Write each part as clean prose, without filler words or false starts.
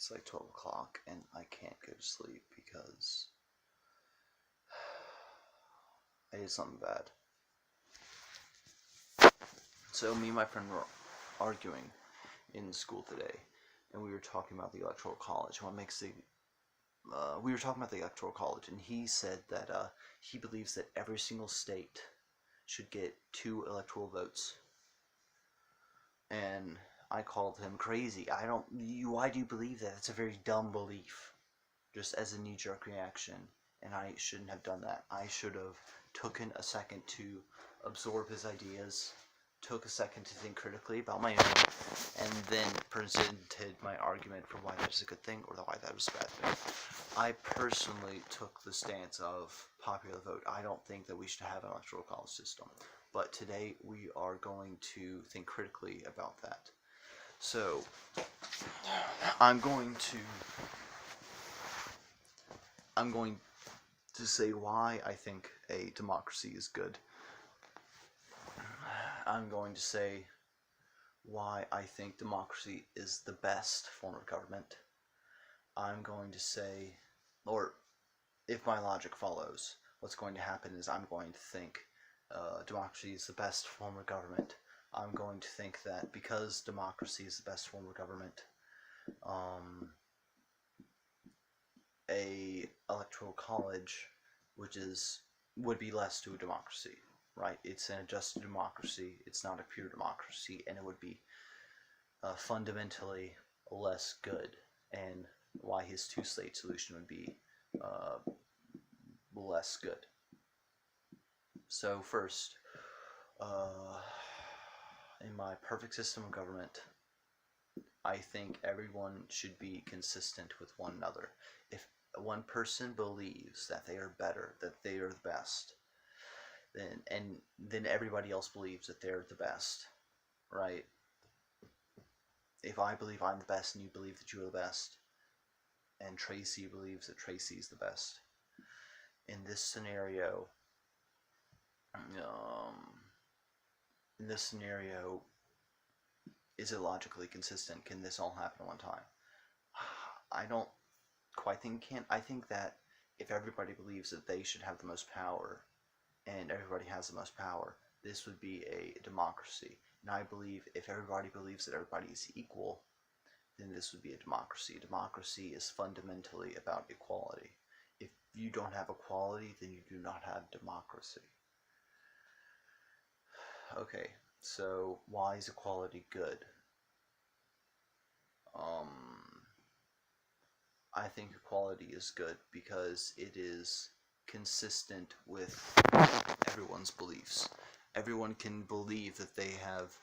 It's like 12 o'clock and I can't go to sleep because I did something bad. So me and my friend were arguing in school today, and we were talking about the Electoral College. We were talking about the Electoral College, and he said that he believes that every single state should get 2 electoral votes. And I called him crazy. Why do you believe that? It's a very dumb belief. Just as a knee-jerk reaction. And I shouldn't have done that. I should have taken a second to absorb his ideas, took a second to think critically about my own, and then presented my argument for why that is a good thing or why that is a bad thing. I personally took the stance of popular vote. I don't think that we should have an electoral college system. But today we are going to think critically about that. So, I'm going to say why I think a democracy is good. I'm going to say why I think democracy is the best form of government. I'm going to say, or if my logic follows, what's going to happen is I'm going to think democracy is the best form of government. I'm going to think that because democracy is the best form of government, a electoral college, would be less to a democracy, right? It's an adjusted democracy. It's not a pure democracy, and it would be fundamentally less good. And why his 2-state solution would be less good. So first, in my perfect system of government, I think everyone should be consistent with one another. If one person believes that they are better, that they are the best, then everybody else believes that they're the best, right? If I believe I'm the best and you believe that you're the best, and Tracy believes that Tracy's the best, in this scenario, is it logically consistent? Can this all happen at one time? I don't quite think it can. I think that if everybody believes that they should have the most power, and everybody has the most power, this would be a democracy. And I believe if everybody believes that everybody is equal, then this would be a democracy. Democracy is fundamentally about equality. If you don't have equality, then you do not have democracy. Okay, so why is equality good? I think equality is good because it is consistent with everyone's beliefs. Everyone can believe that they have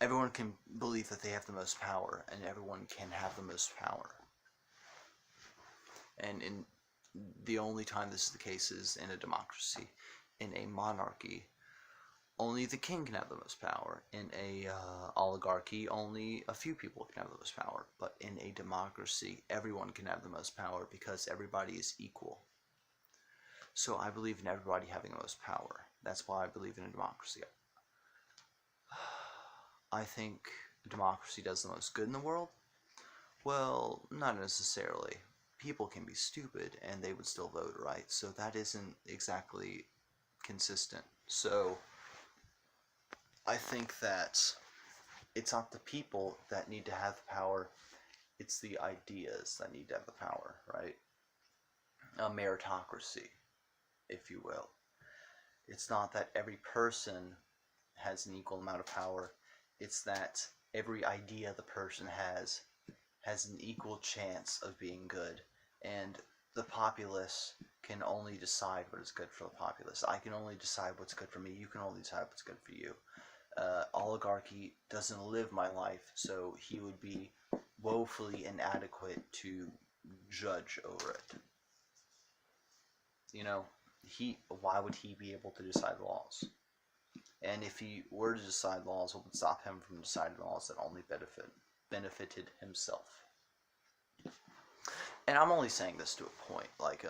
everyone can believe that they have the most power, and everyone can have the most power. And the only time this is the case is in a democracy. In a monarchy, only the king can have the most power. In a oligarchy, only a few people can have the most power. But in a democracy, everyone can have the most power because everybody is equal. So I believe in everybody having the most power. That's why I believe in a democracy. I think democracy does the most good in the world. Well, not necessarily. People can be stupid and they would still vote, right? So that isn't exactly consistent. So I think that it's not the people that need to have the power, it's the ideas that need to have the power, right? A meritocracy, if you will. It's not that every person has an equal amount of power, it's that every idea the person has an equal chance of being good, and the populace can only decide what is good for the populace. I can only decide what's good for me, you can only decide what's good for you. Oligarchy doesn't live my life, so he would be woefully inadequate to judge over it. You know, why would he be able to decide laws? And if he were to decide laws, what would stop him from deciding laws that only benefited himself? And I'm only saying this to a point. Like,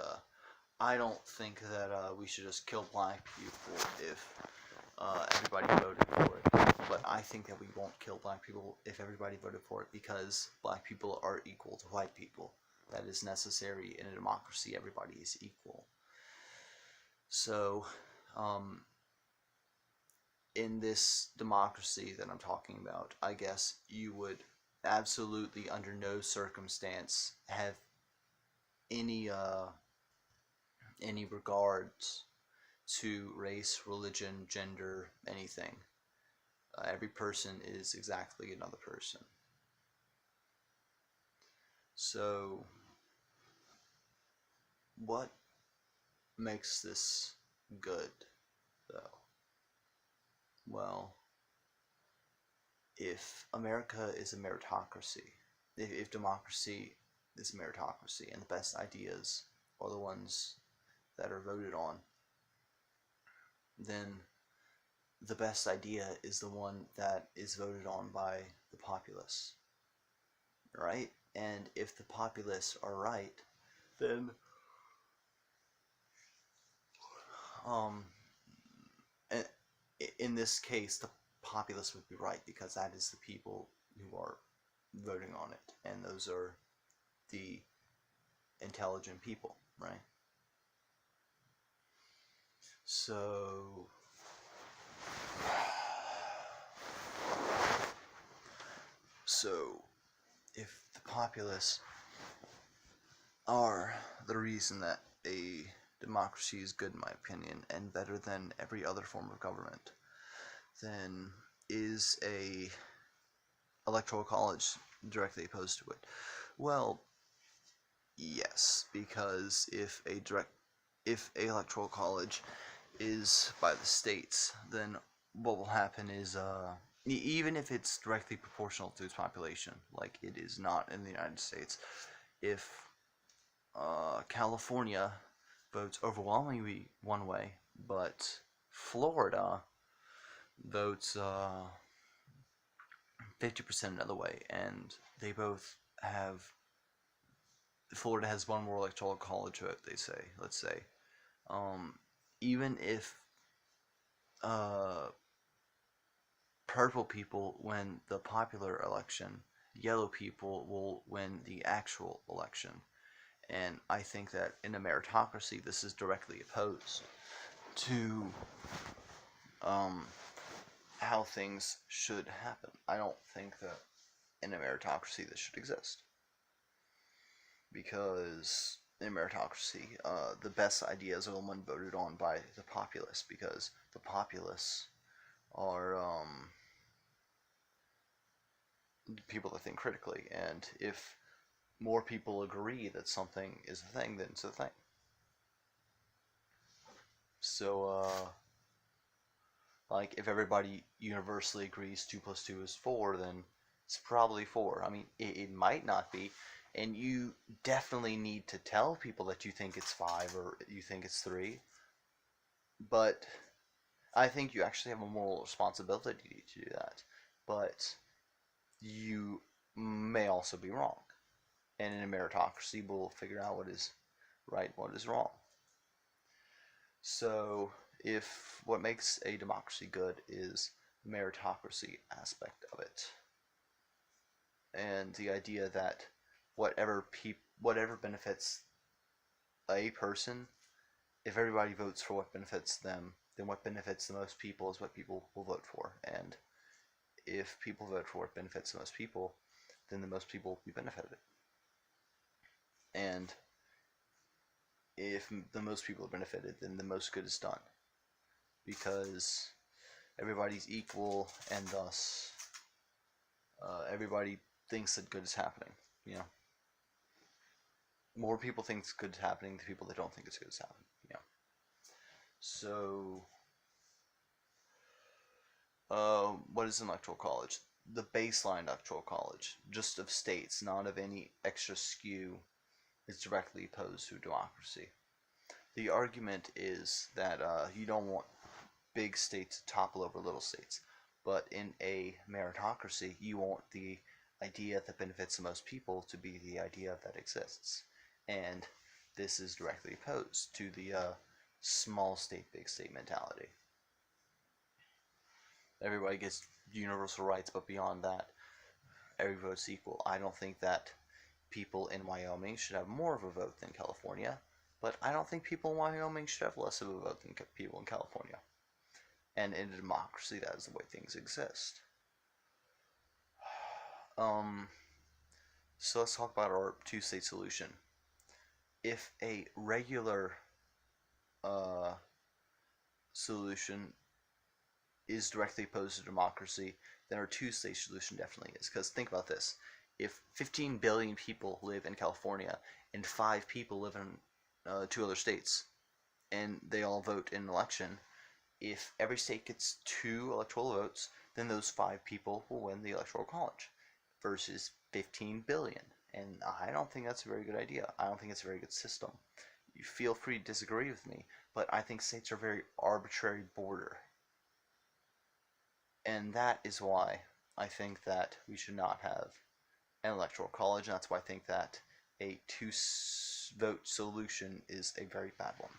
I don't think that we should just kill black people if everybody voted for it. But I think that we won't kill black people if everybody voted for it, because black people are equal to white people. That is necessary in a democracy. Everybody is equal. So, in this democracy that I'm talking about, I guess you would absolutely, under no circumstance, have any regards to race, religion, gender, anything. Every person is exactly another person. So, what makes this good, though? Well, if America is a meritocracy, if democracy is a meritocracy, and the best ideas are the ones that are voted on, then the best idea is the one that is voted on by the populace, right? And if the populace are right, then um, in this case, the populace would be right, because that is the people who are voting on it, and those are the intelligent people, right? So, if the populace are the reason that a democracy is good, in my opinion, and better than every other form of government, then is a electoral college directly opposed to it? Well, yes, because if a electoral college is by the states, then what will happen is even if it's directly proportional to its population, like it is not in the United States, if California votes overwhelmingly one way, but Florida votes 50% another way, and they both have, Florida has one more electoral college vote, they say, let's say, um, even if uh, purple people win the popular election, yellow people will win the actual election. And I think that in a meritocracy, this is directly opposed to how things should happen. I don't think that in a meritocracy this should exist, because in a meritocracy, the best ideas are the one voted on by the populace, because the populace are people that think critically, and if more people agree that something is a thing, then it's a thing. So, like, if everybody universally agrees 2 plus 2 is 4, then it's probably 4. I mean, it might not be, and you definitely need to tell people that you think it's 5 or you think it's 3, but I think you actually have a moral responsibility to do that. But you may also be wrong, and in a meritocracy, we'll figure out what is right, what is wrong. So, if what makes a democracy good is the meritocracy aspect of it, and the idea that whatever benefits a person, if everybody votes for what benefits them, then what benefits the most people is what people will vote for. And if people vote for what benefits the most people, then the most people will be benefited. And if the most people are benefited, then the most good is done, because everybody's equal, and thus everybody thinks that good is happening. You know, more people think good is happening than people that don't think it's good is happening. You know, so what is an electoral college? The baseline electoral college, just of states, not of any extra skew, is directly opposed to democracy. The argument is that you don't want big states to topple over little states, but in a meritocracy, you want the idea that benefits the most people to be the idea that exists. And this is directly opposed to the small state, big state mentality. everybody gets universal rights, but beyond that, every vote's equal. I don't think that people in Wyoming should have more of a vote than California, but I don't think people in Wyoming should have less of a vote than people in California. And in a democracy, that is the way things exist. So let's talk about our two-state solution. If a regular solution is directly opposed to democracy, then our two-state solution definitely is. Because think about this: if 15 billion people live in California and 5 people live in 2 other states, and they all vote in an election, if every state gets 2 electoral votes, then those 5 people will win the electoral college versus 15 billion. And I don't think that's a very good idea. I don't think it's a very good system. You feel free to disagree with me, but I think states are a very arbitrary border. And that is why I think that we should not have an electoral college, and that's why I think that a 2-vote solution is a very bad one.